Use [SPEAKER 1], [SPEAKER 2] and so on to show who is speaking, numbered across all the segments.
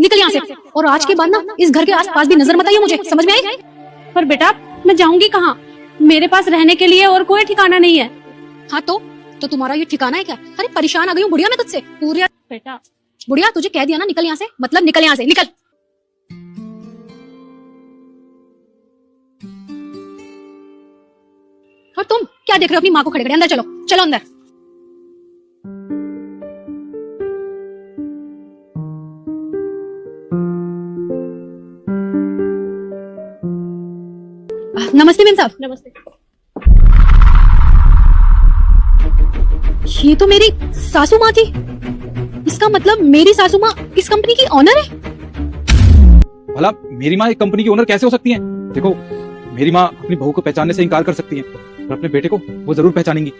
[SPEAKER 1] निकल यहाँ से। और आज के बाद ना इस घर के आसपास भी नजर मत आइए मुझे, समझ में आई?
[SPEAKER 2] पर बेटा मैं जाऊंगी कहाँ? मेरे पास रहने के लिए और कोई ठिकाना नहीं है।
[SPEAKER 1] हाँ तो तुम्हारा ये ठिकाना है क्या? अरे परेशान आ गई हूँ बुढ़िया मैं तुझसे। पूरी
[SPEAKER 2] बेटा
[SPEAKER 1] बुढ़िया तुझे कह दिया ना निकल यहाँ से, मतलब निकल यहाँ से, निकल। और तुम क्या देख रहे हो अपनी माँ को खड़े खड़े? अंदर चलो, चलो अंदर। नमस्ते मेम साहब।
[SPEAKER 2] नमस्ते।
[SPEAKER 1] ये तो मेरी सासू माँ थी। इसका मतलब मेरी सासू माँ इस कंपनी की ओनर है?
[SPEAKER 3] भला मेरी माँ एक कंपनी की ओनर कैसे हो सकती है? देखो, मेरी माँ अपनी बहू को पहचानने से इनकार कर सकती है, पर अपने बेटे को वो जरूर पहचानेंगी।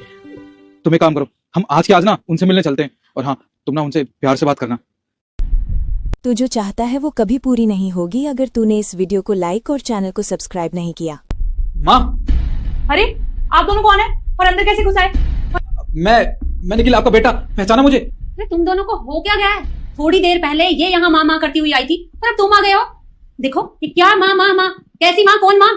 [SPEAKER 3] तुम एक काम करो, हम आज के आज ना उनसे मिलने चलते हैं, और हाँ तुम ना उनसे प्यार से बात करना।
[SPEAKER 4] तू जो चाहता है वो कभी पूरी नहीं होगी अगर तूने इस वीडियो को लाइक और चैनल को सब्सक्राइब नहीं किया।
[SPEAKER 3] माँ,
[SPEAKER 2] अरे आप दोनों कौन है और अंदर कैसे घुस आए?
[SPEAKER 3] मैं निखिल, आपका बेटा। पहचाना मुझे?
[SPEAKER 2] अरे तुम दोनों को हो क्या गया है? थोड़ी देर पहले ये यहाँ माँ माँ करती हुई आई थी और अब तुम आ गए हो। देखो ये क्या माँ माँ माँ, कैसी माँ, कौन माँ?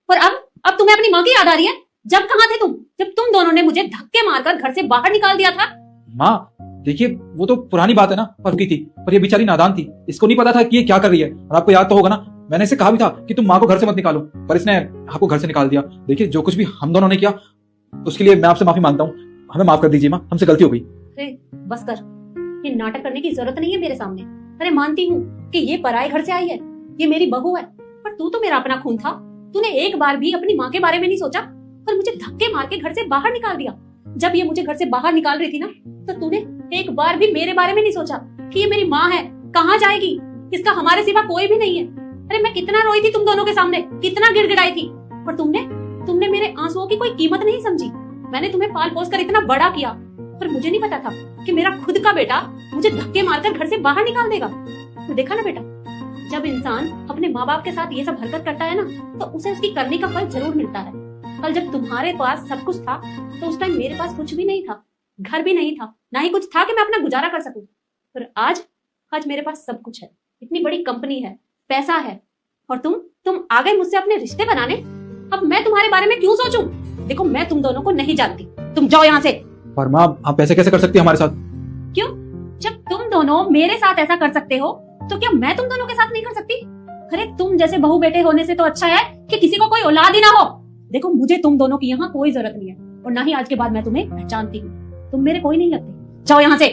[SPEAKER 2] और अब तुम्हें अपनी माँ की याद आ रही है? जब कहाँ थे तुम जब तुम दोनों ने मुझे धक्के मारकर घर से बाहर निकाल दिया था?
[SPEAKER 3] माँ देखिए, वो तो पुरानी बात है ना, पब की थी, पर ये बेचारी नादान थी, इसको नहीं पता था कि ये क्या कर रही है। और आपको याद तो होगा ना, मैंने इसे कहा भी था कि तुम माँ को घर से मत निकालो, पर इसने आपको घर से निकाल दिया। देखिए, जो कुछ भी हम दोनों ने किया उसके लिए मैं आपसे माफी मांगता हूँ। हमें माफ कर दीजिए माँ, हमसे गलती हो गई।
[SPEAKER 2] अरे बस कर, ये नाटक करने की जरूरत नहीं है मेरे सामने। अरे मानती हूँ कि ये पराये घर से आई है, ये मेरी बहू है, पर तू तो मेरा अपना खून था। तूने एक बार भी अपनी माँ के बारे में नहीं सोचा और मुझे धक्के मार के घर से बाहर निकाल दिया। जब ये मुझे घर से बाहर निकाल रही थी ना, तो तूने एक बार भी मेरे बारे में नहीं सोचा कि ये मेरी माँ है, कहाँ जाएगी, इसका हमारे सिवा कोई भी नहीं है। अरे मैं कितना रोई थी तुम दोनों के सामने, कितना गिड़गिड़ाई थी, पर तुमने मेरे आंसुओं की कोई कीमत नहीं समझी। मैंने तुम्हें पाल पोस कर इतना बड़ा किया, पर मुझे नहीं पता था कि मेरा खुद का बेटा मुझे धक्के मारकर घर से बाहर निकाल देगा। तो देखा ना बेटा, जब इंसान अपने माँ बाप के साथ ये सब हरकत करता है ना, तो उसे उसकी करने का फल जरूर मिलता है। कल जब तुम्हारे पास सब कुछ था, तो उस टाइम मेरे पास कुछ भी नहीं था, घर भी नहीं था, ना ही कुछ था कि मैं अपना गुजारा कर सकूं। पर आज मेरे पास सब कुछ है, इतनी बड़ी कंपनी है, पैसा है, और तुम आ गए मुझसे अपने रिश्ते बनाने। अब मैं तुम्हारे बारे में क्यों सोचूं? देखो मैं तुम दोनों को नहीं जानती, तुम जाओ यहाँ से।
[SPEAKER 3] पर माँ, आप ऐसे कैसे कर सकती है हमारे साथ?
[SPEAKER 2] क्यों? जब तुम दोनों मेरे साथ ऐसा कर सकते हो, तो क्या मैं तुम दोनों के साथ नहीं कर सकती? अरे तुम जैसे बहू बेटे होने से तो अच्छा है कि किसी को कोई औलाद ही ना हो। देखो मुझे तुम दोनों की यहाँ कोई जरूरत नहीं है, और ना ही आज के बाद मैं तुम्हें पहचानती हूँ। तुम मेरे कोई नहीं लगते, जाओ यहाँ से।